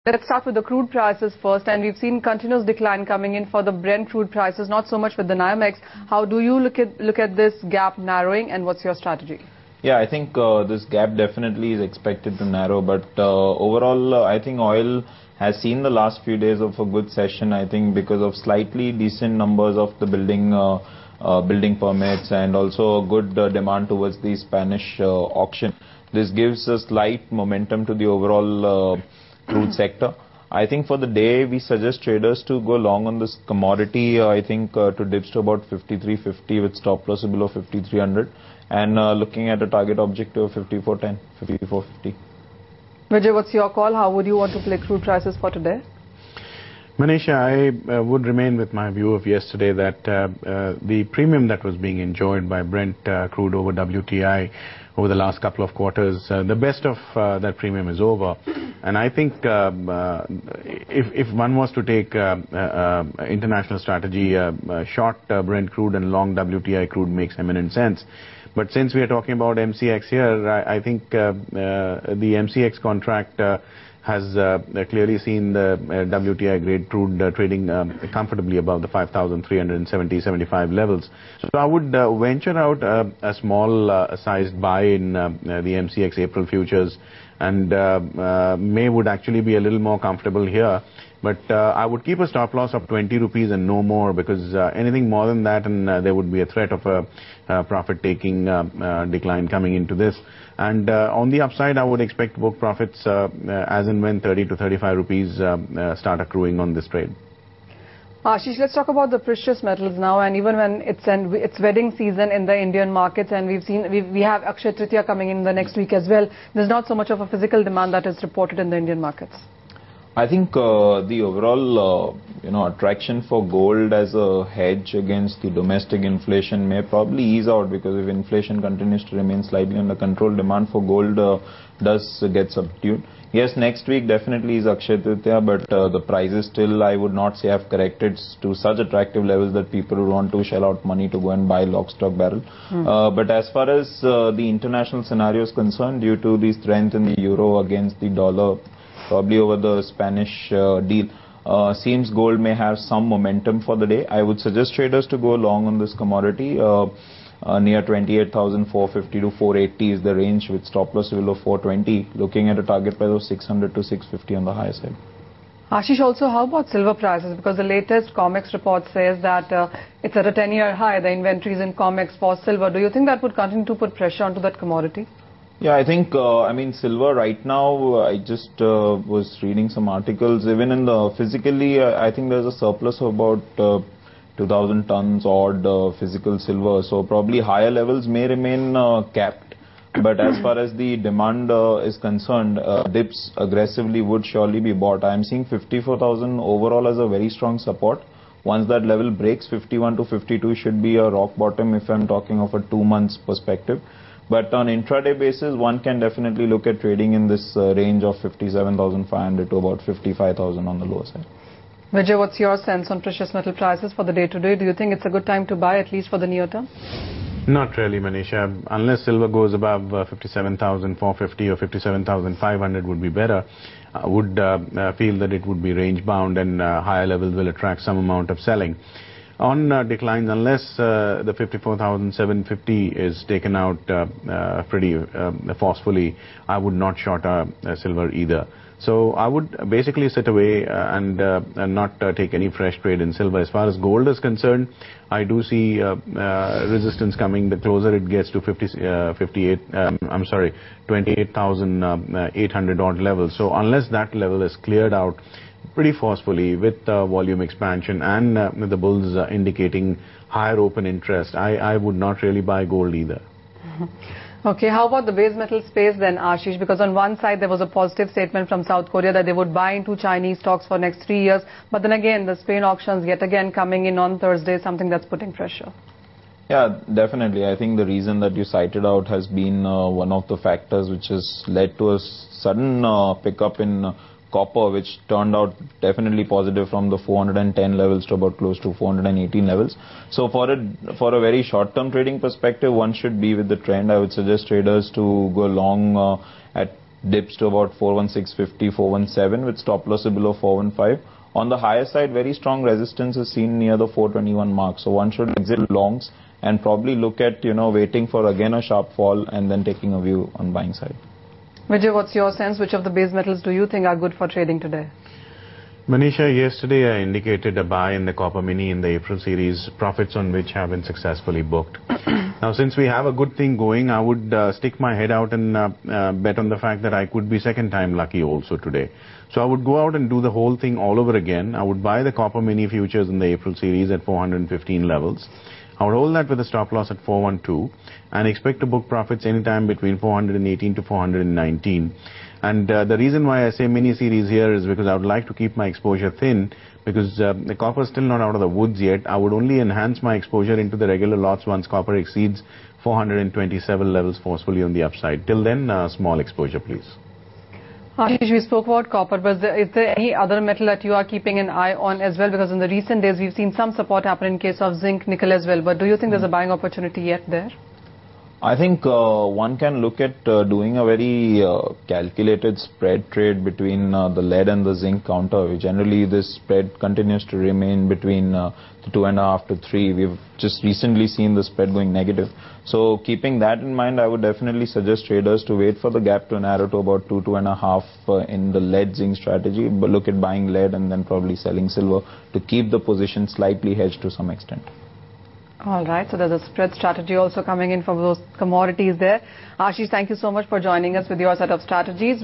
Let's start with the crude prices first, and we've seen continuous decline coming in for the Brent crude prices, not so much with the NYMEX. How do you look at this gap narrowing, and what's your strategy? Yeah, I think this gap definitely is expected to narrow, but overall, I think oil has seen the last few days of a good session, I think, because of slightly decent numbers of the building permits and also a good demand towards the Spanish auction. This gives a slight momentum to the overall crude sector. I think for the day, we suggest traders to go long on this commodity, I think to dips to about 53.50 with stop loss below 5300 and looking at a target objective of 54.10, 54.50. Vijay, what's your call? How would you want to play crude prices for today? Manisha, I would remain with my view of yesterday that the premium that was being enjoyed by Brent crude over WTI over the last couple of quarters, the best of that premium is over. And I think if one was to take international strategy, short Brent crude and long WTI crude makes eminent sense. But since we are talking about MCX here, I think the MCX contract has clearly seen the WTI grade crude trading comfortably above the 5,370-75 levels. So I would venture out a small sized buy in the MCX April futures, and May would actually be a little more comfortable here. But I would keep a stop loss of 20 rupees and no more, because anything more than that, and there would be a threat of a profit-taking decline coming into this. And on the upside, I would expect book profits as and when 30 to 35 rupees start accruing on this trade. Ashish, let's talk about the precious metals now. And even when it's wedding season in the Indian markets, and we have Akshaya Tritiya coming in the next week as well, there's not so much of a physical demand that is reported in the Indian markets. I think the overall attraction for gold as a hedge against the domestic inflation may probably ease out, because if inflation continues to remain slightly under control, demand for gold does get subdued. Yes, next week definitely is Akshaya Tritiya, but the prices still, I would not say, have corrected to such attractive levels that people would want to shell out money to go and buy lock, stock, barrel. But as far as the international scenario is concerned, due to the strength in the euro against the dollar, probably over the Spanish deal, seems gold may have some momentum for the day. I would suggest traders to go long on this commodity. Near 28,450 to 480 is the range, with stop loss below 420, looking at a target price of 600 to 650 on the higher side. Ashish, also, how about silver prices? Because the latest COMEX report says that it's at a 10-year high, the inventories in COMEX for silver. Do you think that would continue to put pressure onto that commodity? Yeah, I think, silver right now, I just was reading some articles, even in the physically, I think there's a surplus of about 2,000 tons odd physical silver. So probably higher levels may remain capped. But as far as the demand is concerned, dips aggressively would surely be bought. I'm seeing 54,000 overall as a very strong support. Once that level breaks, 51 to 52 should be a rock bottom if I'm talking of a 2 months perspective. But on intraday basis, one can definitely look at trading in this range of 57,500 to about 55,000 on the lower side. Vijay, what's your sense on precious metal prices for the day today? Do you think it's a good time to buy, at least for the near term? Not really, Manisha. Unless silver goes above 57,450 or 57,500 would be better. I would feel that it would be range bound, and higher levels will attract some amount of selling. On declines, unless the 54,750 is taken out pretty forcefully, I would not short silver either. So I would basically sit away and not take any fresh trade in silver. As far as gold is concerned, I do see resistance coming. The closer it gets to 28,800 odd levels. So unless that level is cleared out pretty forcefully with volume expansion and the bulls indicating higher open interest, I would not really buy gold either. Okay, how about the base metal space then, Ashish? Because on one side there was a positive statement from South Korea that they would buy into Chinese stocks for next 3 years. But then again, the Spain auctions yet again coming in on Thursday, something that's putting pressure. Yeah, definitely. I think the reason that you cited out has been one of the factors which has led to a sudden pickup in copper, which turned out definitely positive from the 410 levels to about close to 418 levels. So for a very short-term trading perspective, one should be with the trend. I would suggest traders to go long at dips to about 41650, 417 with stop loss below 415. On the higher side, very strong resistance is seen near the 421 mark. So one should exit longs and probably look at, waiting for again a sharp fall and then taking a view on buying side. Vijay, what's your sense? Which of the base metals do you think are good for trading today? Manisha, yesterday I indicated a buy in the Copper Mini in the April series, profits on which have been successfully booked. Now, since we have a good thing going, I would stick my head out and bet on the fact that I could be second time lucky also today. So I would go out and do the whole thing all over again. I would buy the Copper Mini futures in the April series at 415 levels. I would hold that with a stop loss at 412 and expect to book profits anytime between 418 to 419. And the reason why I say mini series here is because I would like to keep my exposure thin, because the copper is still not out of the woods yet. I would only enhance my exposure into the regular lots once copper exceeds 427 levels forcefully on the upside. Till then, small exposure, please. Ashish, we spoke about copper, but is there any other metal that you are keeping an eye on as well? Because in the recent days, we've seen some support happen in case of zinc, nickel as well. But do you think there's a buying opportunity yet there? I think one can look at doing a very calculated spread trade between the lead and the zinc counter. Generally, this spread continues to remain between the 2.5 to 3. We've just recently seen the spread going negative. So keeping that in mind, I would definitely suggest traders to wait for the gap to narrow to about 2, 2.5 in the lead zinc strategy. But look at buying lead and then probably selling silver to keep the position slightly hedged to some extent. All right, so there's a spread strategy also coming in for those commodities there. Ashish, thank you so much for joining us with your set of strategies.